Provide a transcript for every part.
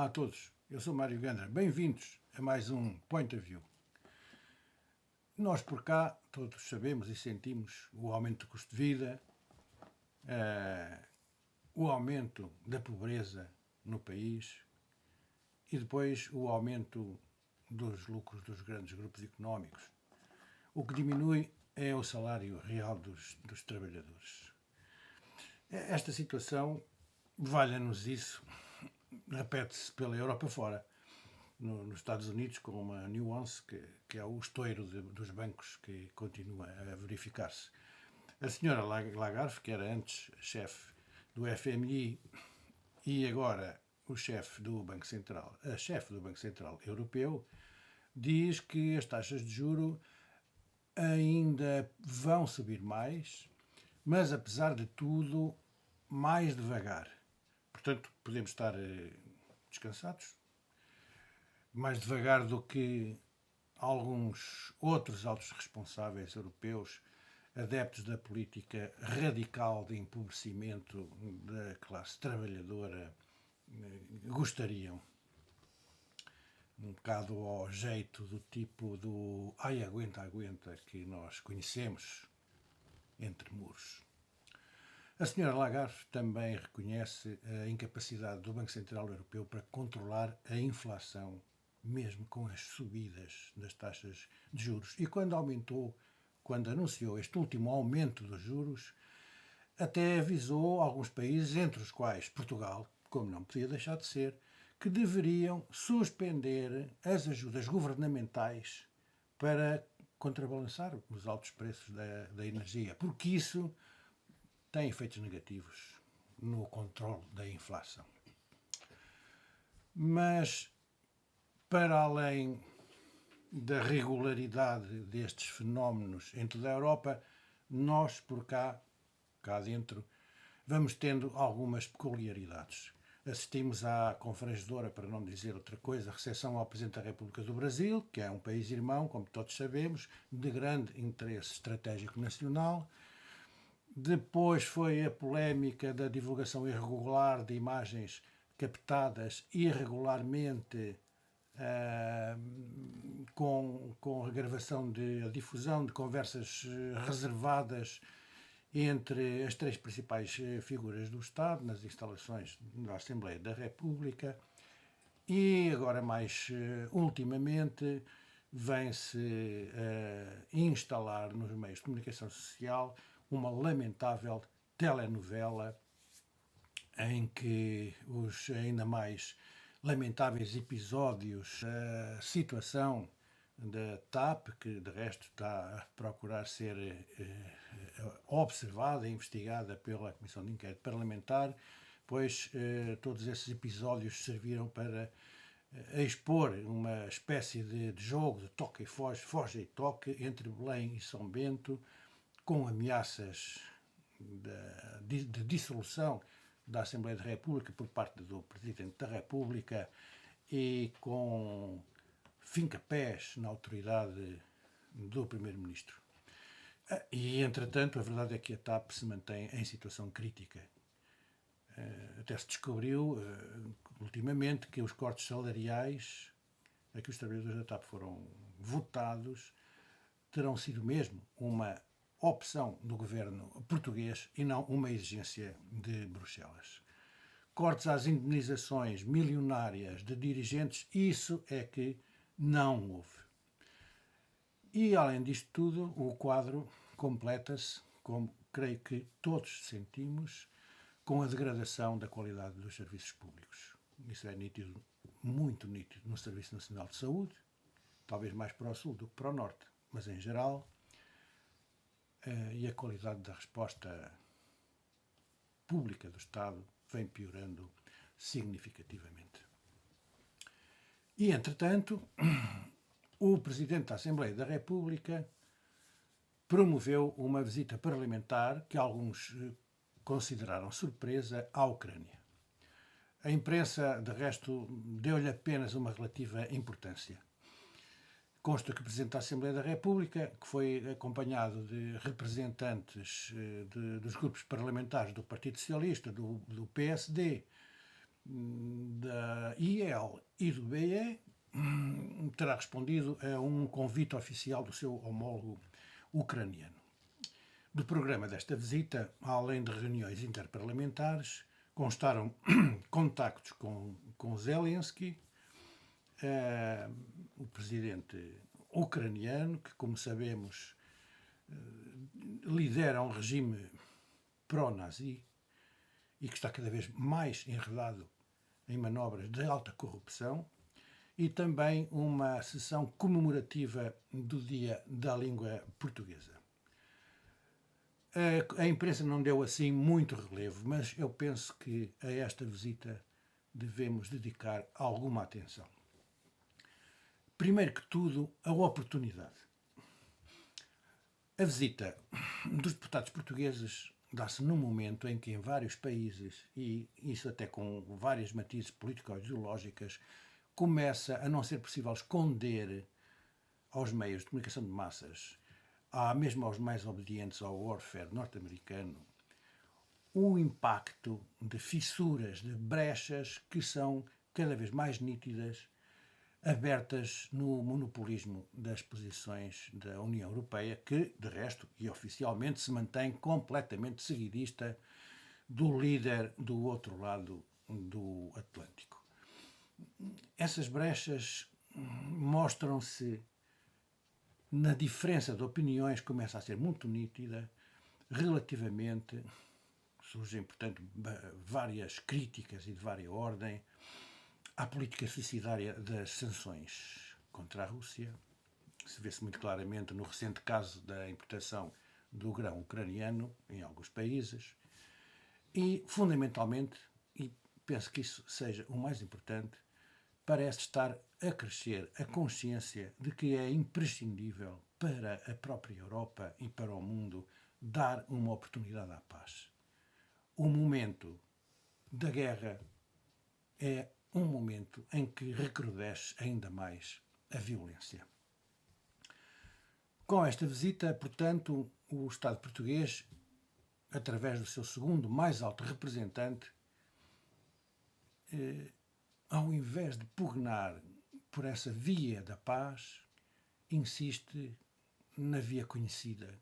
Olá a todos, eu sou Mário Gandra. Bem-vindos a mais um Point of View. Nós por cá todos sabemos e sentimos o aumento do custo de vida, o aumento da pobreza no país e depois o aumento dos lucros dos grandes grupos económicos. O que diminui é o salário real dos trabalhadores. Esta situação, valha-nos isso, repete-se pela Europa fora. Nos Estados Unidos, com uma nuance que é o estouro dos bancos que continua a verificar-se. A senhora Lagarde, que era antes chefe do FMI e agora o chefe do Banco Central, a chefe do Banco Central Europeu, diz que as taxas de juro ainda vão subir mais, mas apesar de tudo, mais devagar. Portanto, podemos estar descansados, mais devagar do que alguns outros altos responsáveis europeus, adeptos da política radical de empobrecimento da classe trabalhadora, gostariam. Um bocado ao jeito do tipo do ai, aguenta, aguenta, que nós conhecemos entre muros. A senhora Lagarde também reconhece a incapacidade do Banco Central Europeu para controlar a inflação, mesmo com as subidas das taxas de juros. E quando anunciou este último aumento dos juros, até avisou alguns países, entre os quais Portugal, como não podia deixar de ser, que deveriam suspender as ajudas governamentais para contrabalançar os altos preços da energia, porque isso tem efeitos negativos no controle da inflação. Mas, para além da regularidade destes fenómenos em toda a Europa, nós por cá dentro, vamos tendo algumas peculiaridades. Assistimos à confrangedora, para não dizer outra coisa, a recepção ao Presidente da República do Brasil, que é um país irmão, como todos sabemos, de grande interesse estratégico nacional. Depois foi a polémica da divulgação irregular de imagens captadas irregularmente com a gravação a difusão de conversas reservadas entre as três principais figuras do Estado nas instalações da Assembleia da República e agora mais ultimamente vem-se instalar nos meios de comunicação social uma lamentável telenovela em que os ainda mais lamentáveis episódios, a situação da TAP, que de resto está a procurar ser observada e investigada pela Comissão de Inquérito Parlamentar, pois todos esses episódios serviram para expor uma espécie de jogo de toque e foge, foge e toque entre Belém e São Bento, com ameaças de dissolução da Assembleia da República por parte do Presidente da República e com fincapés na autoridade do Primeiro-Ministro. E, entretanto, a verdade é que a TAP se mantém em situação crítica. Até se descobriu, ultimamente, que os cortes salariais a que os trabalhadores da TAP foram votados terão sido mesmo uma opção do governo português e não uma exigência de Bruxelas. Cortes às indemnizações milionárias de dirigentes, isso é que não houve. E, além disto tudo, o quadro completa-se, como creio que todos sentimos, com a degradação da qualidade dos serviços públicos. Isso é nítido, muito nítido, no Serviço Nacional de Saúde, talvez mais para o sul do que para o norte, mas em geral, e a qualidade da resposta pública do Estado vem piorando significativamente. E, entretanto, o Presidente da Assembleia da República promoveu uma visita parlamentar que alguns consideraram surpresa à Ucrânia. A imprensa, de resto, deu-lhe apenas uma relativa importância. Consta que o Presidente da Assembleia da República, que foi acompanhado de representantes dos grupos parlamentares do Partido Socialista, do PSD da IEL e do BE terá respondido a um convite oficial do seu homólogo ucraniano. Do programa desta visita, além de reuniões interparlamentares, constaram contactos com Zelensky, o presidente ucraniano, que, como sabemos, lidera um regime pró-nazi e que está cada vez mais enredado em manobras de alta corrupção, e também uma sessão comemorativa do Dia da Língua Portuguesa. A imprensa não deu assim muito relevo, mas eu penso que a esta visita devemos dedicar alguma atenção. Primeiro que tudo, a oportunidade. A visita dos deputados portugueses dá-se num momento em que em vários países, e isso até com várias matizes político-ideológicas, começa a não ser possível esconder aos meios de comunicação de massas, mesmo aos mais obedientes ao warfare norte-americano, o impacto de fissuras, de brechas que são cada vez mais nítidas, abertas no monopolismo das posições da União Europeia, que, de resto, e oficialmente, se mantém completamente seguidista do líder do outro lado do Atlântico. Essas brechas mostram-se na diferença de opiniões, começa a ser muito nítida relativamente, surgem, portanto, várias críticas e de vária ordem à política suicidária das sanções contra a Rússia. Se vê-se muito claramente no recente caso da importação do grão ucraniano em alguns países. E, fundamentalmente, e penso que isso seja o mais importante, parece estar a crescer a consciência de que é imprescindível para a própria Europa e para o mundo dar uma oportunidade à paz. O momento da guerra é um momento em que recrudesce ainda mais a violência. Com esta visita, portanto, o Estado português, através do seu segundo mais alto representante, ao invés de pugnar por essa via da paz, insiste na via conhecida,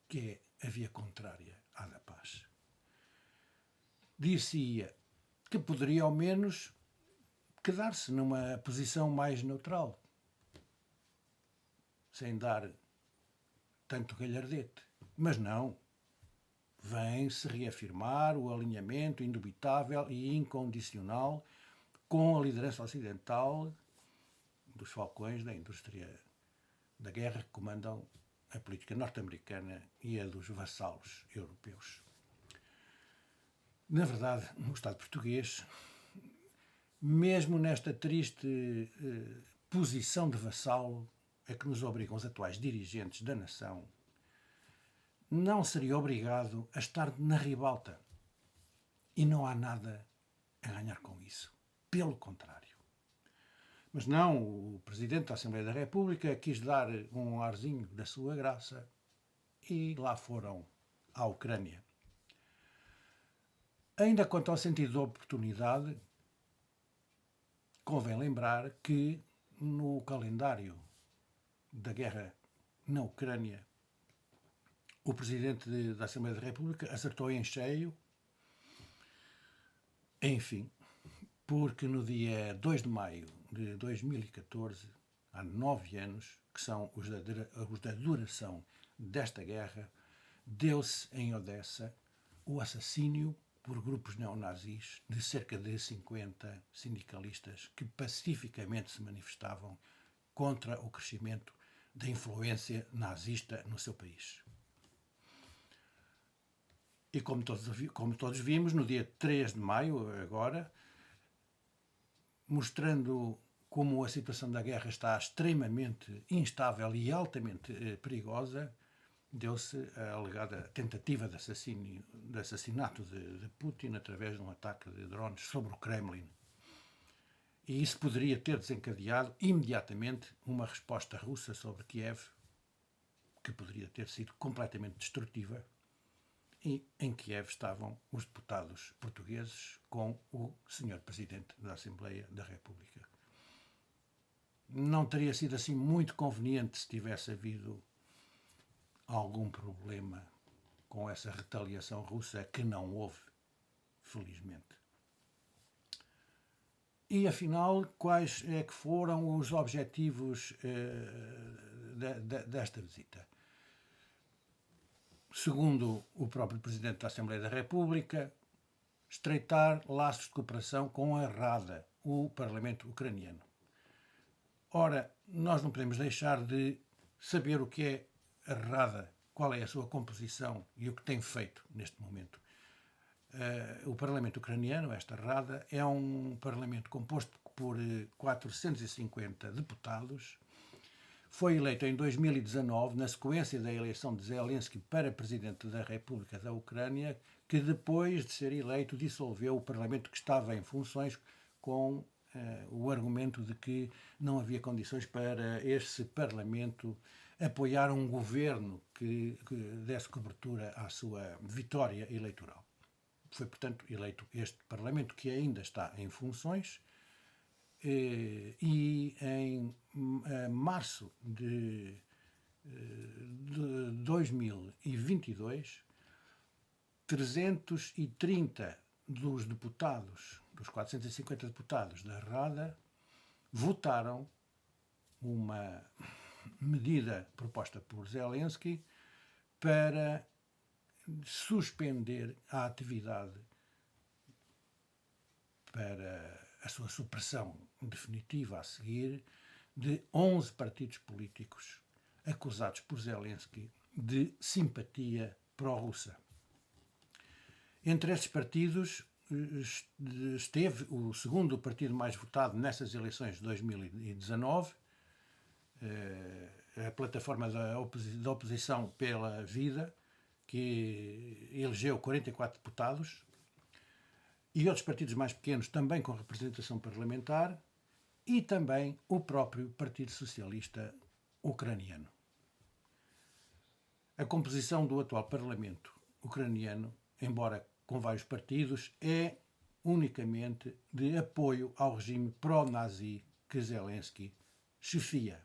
que é a via contrária à da paz. Dir-se-ia que poderia ao menos quedar-se numa posição mais neutral, sem dar tanto galhardete. Mas não. Vem-se reafirmar o alinhamento indubitável e incondicional com a liderança ocidental dos falcões da indústria da guerra que comandam a política norte-americana e a dos vassalos europeus. Na verdade, o Estado português, mesmo nesta triste posição de vassalo a que nos obrigam os atuais dirigentes da nação, não seria obrigado a estar na ribalta. E não há nada a ganhar com isso. Pelo contrário. Mas não, o Presidente da Assembleia da República quis dar um arzinho da sua graça e lá foram à Ucrânia. Ainda quanto ao sentido da oportunidade, convém lembrar que no calendário da guerra na Ucrânia, o Presidente da Assembleia da República acertou em cheio, enfim, porque no dia 2 de maio de 2014, há 9 anos, que são os da duração desta guerra, deu-se em Odessa o assassínio por grupos neonazis de cerca de 50 sindicalistas que pacificamente se manifestavam contra o crescimento da influência nazista no seu país. E como todos vimos, no dia 3 de maio, agora, mostrando como a situação da guerra está extremamente instável e altamente perigosa, deu-se a alegada tentativa de assassinato de Putin através de um ataque de drones sobre o Kremlin. E isso poderia ter desencadeado imediatamente uma resposta russa sobre Kiev, que poderia ter sido completamente destrutiva e em Kiev estavam os deputados portugueses com o Sr. Presidente da Assembleia da República. Não teria sido assim muito conveniente se tivesse havido algum problema com essa retaliação russa, que não houve, felizmente. E, afinal, quais é que foram os objetivos desta visita? Segundo o próprio Presidente da Assembleia da República, estreitar laços de cooperação com a Rada, o Parlamento ucraniano. Ora, nós não podemos deixar de saber o que é a Rada, qual é a sua composição e o que tem feito neste momento. O Parlamento ucraniano, esta Rada, é um parlamento composto por 450 deputados. Foi eleito em 2019, na sequência da eleição de Zelensky para Presidente da República da Ucrânia, que depois de ser eleito dissolveu o parlamento que estava em funções com o argumento de que não havia condições para esse parlamento apoiar um governo que desse cobertura à sua vitória eleitoral. Foi, portanto, eleito este Parlamento, que ainda está em funções, e em março de 2022, 330 dos deputados, dos 450 deputados da Rada, votaram uma medida proposta por Zelensky para suspender a atividade para a sua supressão definitiva a seguir de 11 partidos políticos acusados por Zelensky de simpatia pró-russa. Entre esses partidos esteve o segundo partido mais votado nessas eleições de 2019, a plataforma da oposição pela vida, que elegeu 44 deputados, e outros partidos mais pequenos também com representação parlamentar, e também o próprio Partido Socialista Ucraniano. A composição do atual Parlamento ucraniano, embora com vários partidos, é unicamente de apoio ao regime pró-nazi que Zelensky chefia.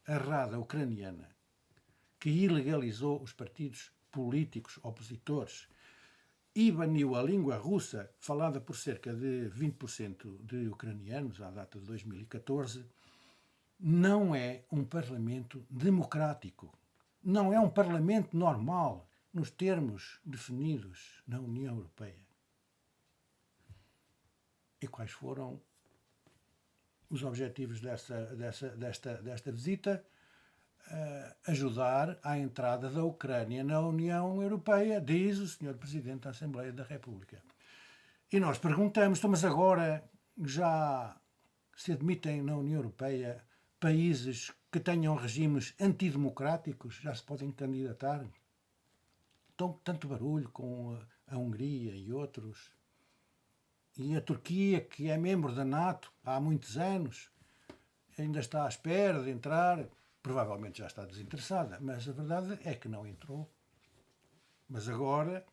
A Rada ucraniana, que ilegalizou os partidos políticos opositores e baniu a língua russa, falada por cerca de 20% de ucranianos à data de 2014, não é um parlamento democrático. Não é um parlamento normal, nos termos definidos na União Europeia. E quais foram os objetivos desta visita? Ajudar à entrada da Ucrânia na União Europeia, diz o Sr. Presidente da Assembleia da República. E nós perguntamos, mas agora já se admitem na União Europeia países que tenham regimes antidemocráticos, já se podem candidatar? Então, tanto barulho com a Hungria e outros. E a Turquia, que é membro da NATO há muitos anos, ainda está à espera de entrar. Provavelmente já está desinteressada, mas a verdade é que não entrou. Mas agora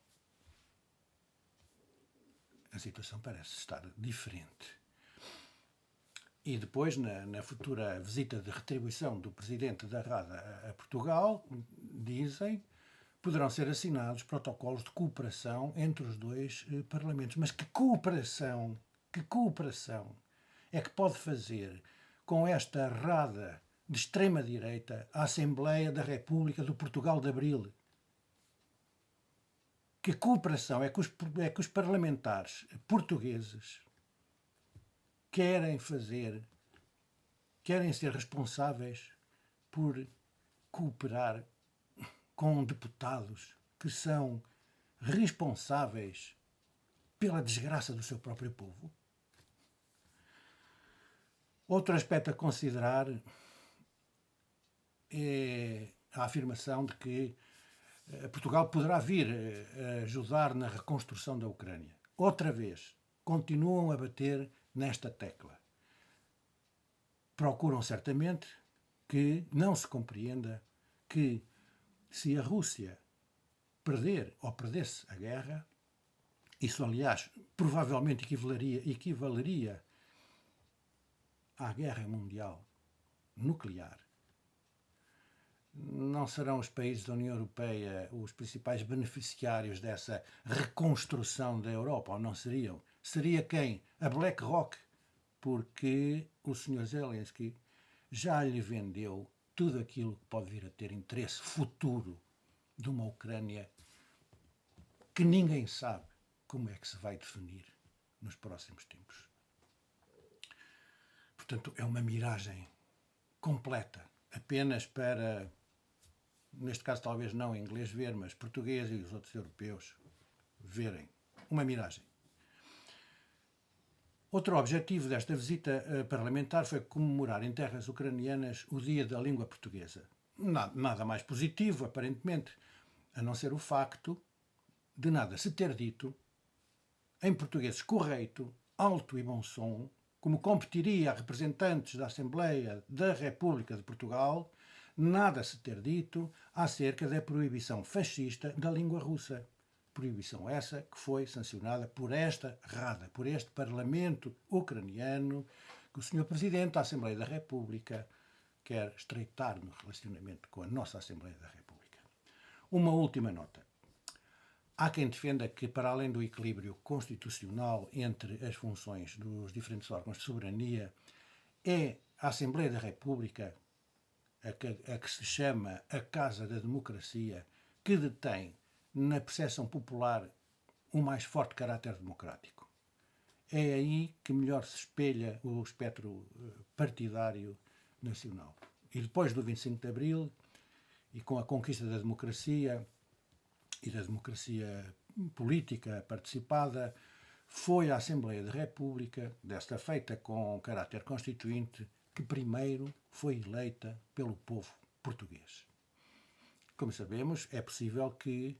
a situação parece estar diferente. E depois, na futura visita de retribuição do Presidente da Rada a Portugal, dizem, poderão ser assinados protocolos de cooperação entre os dois parlamentos. Mas que cooperação é que pode fazer com esta Rada de extrema-direita a Assembleia da República do Portugal de Abril? Que cooperação é que os parlamentares portugueses querem fazer, querem ser responsáveis por cooperar com deputados que são responsáveis pela desgraça do seu próprio povo? Outro aspecto a considerar é a afirmação de que Portugal poderá vir a ajudar na reconstrução da Ucrânia. Outra vez, continuam a bater nesta tecla. Procuram certamente que não se compreenda que, se a Rússia perder ou perdesse a guerra, isso, aliás, provavelmente equivaleria à guerra mundial nuclear. Não serão os países da União Europeia os principais beneficiários dessa reconstrução da Europa, ou não seriam? Seria quem? A BlackRock, porque o Sr. Zelensky já lhe vendeu tudo aquilo que pode vir a ter interesse futuro de uma Ucrânia que ninguém sabe como é que se vai definir nos próximos tempos. Portanto, é uma miragem completa, apenas para, neste caso talvez não em inglês ver, mas português e os outros europeus verem. Uma miragem. Outro objetivo desta visita parlamentar foi comemorar em terras ucranianas o Dia da Língua Portuguesa. Nada mais positivo, aparentemente, a não ser o facto de nada se ter dito em português correto, alto e bom som, como competiria a representantes da Assembleia da República de Portugal, nada se ter dito acerca da proibição fascista da língua russa. Proibição essa que foi sancionada por esta Rada, por este Parlamento ucraniano, que o Sr. Presidente da Assembleia da República quer estreitar no relacionamento com a nossa Assembleia da República. Uma última nota. Há quem defenda que, para além do equilíbrio constitucional entre as funções dos diferentes órgãos de soberania, é a Assembleia da República, a que se chama a Casa da Democracia, que detém, na percepção popular, um mais forte caráter democrático. É aí que melhor se espelha o espectro partidário nacional. E depois do 25 de Abril, e com a conquista da democracia e da democracia política participada, foi a Assembleia da República, desta feita com caráter constituinte, que primeiro foi eleita pelo povo português. Como sabemos, é possível que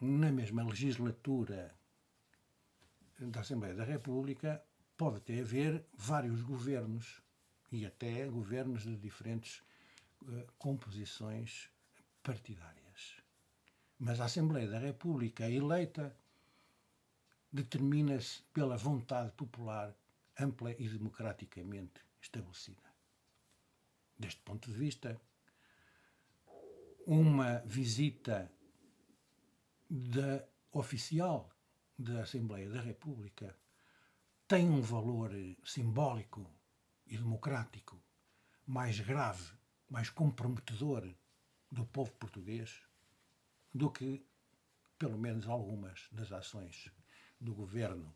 na mesma legislatura da Assembleia da República pode até haver vários governos e até governos de diferentes composições partidárias. Mas a Assembleia da República eleita determina-se pela vontade popular ampla e democraticamente estabelecida. Deste ponto de vista, uma visita oficial da Assembleia da República tem um valor simbólico e democrático mais grave, mais comprometedor do povo português do que, pelo menos, algumas das ações do governo.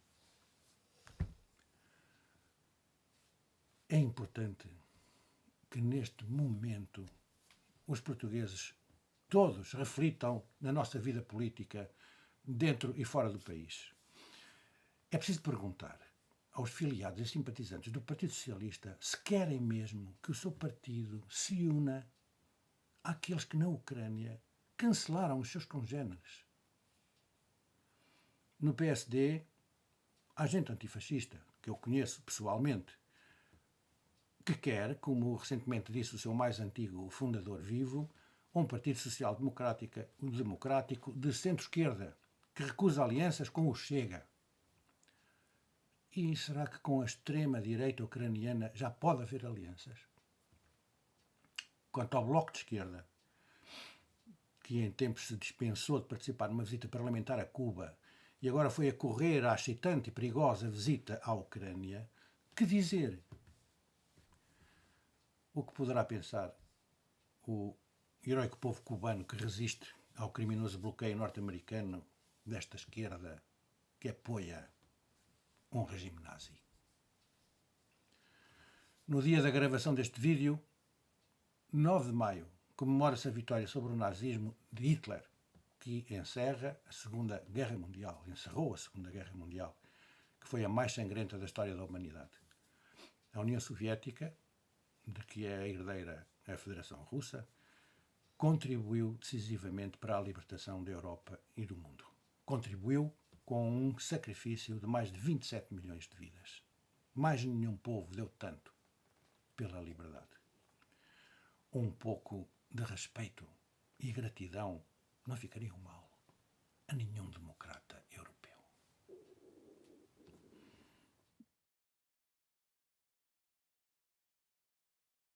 É importante que, neste momento, os portugueses todos reflitam na nossa vida política dentro e fora do país. É preciso perguntar aos filiados e simpatizantes do Partido Socialista se querem mesmo que o seu partido se una àqueles que na Ucrânia cancelaram os seus congêneres. No PSD, há gente antifascista, que eu conheço pessoalmente, que quer, como recentemente disse o seu mais antigo fundador vivo, um Partido Social Democrático de centro-esquerda, que recusa alianças com o Chega. E será que com a extrema-direita ucraniana já pode haver alianças? Quanto ao Bloco de Esquerda, que em tempos se dispensou de participar numa visita parlamentar a Cuba e agora foi a correr à excitante e perigosa visita à Ucrânia, que dizer? O que poderá pensar o heróico povo cubano que resiste ao criminoso bloqueio norte-americano desta esquerda que apoia um regime nazi? No dia da gravação deste vídeo, 9 de maio, comemora-se a vitória sobre o nazismo de Hitler, que encerrou a Segunda Guerra Mundial, que foi a mais sangrenta da história da humanidade. A União Soviética, de que é a herdeira a Federação Russa, contribuiu decisivamente para a libertação da Europa e do mundo. Contribuiu com um sacrifício de mais de 27 milhões de vidas. Mais nenhum povo deu tanto pela liberdade. Um pouco de respeito e gratidão não ficariam mal a nenhum democrata.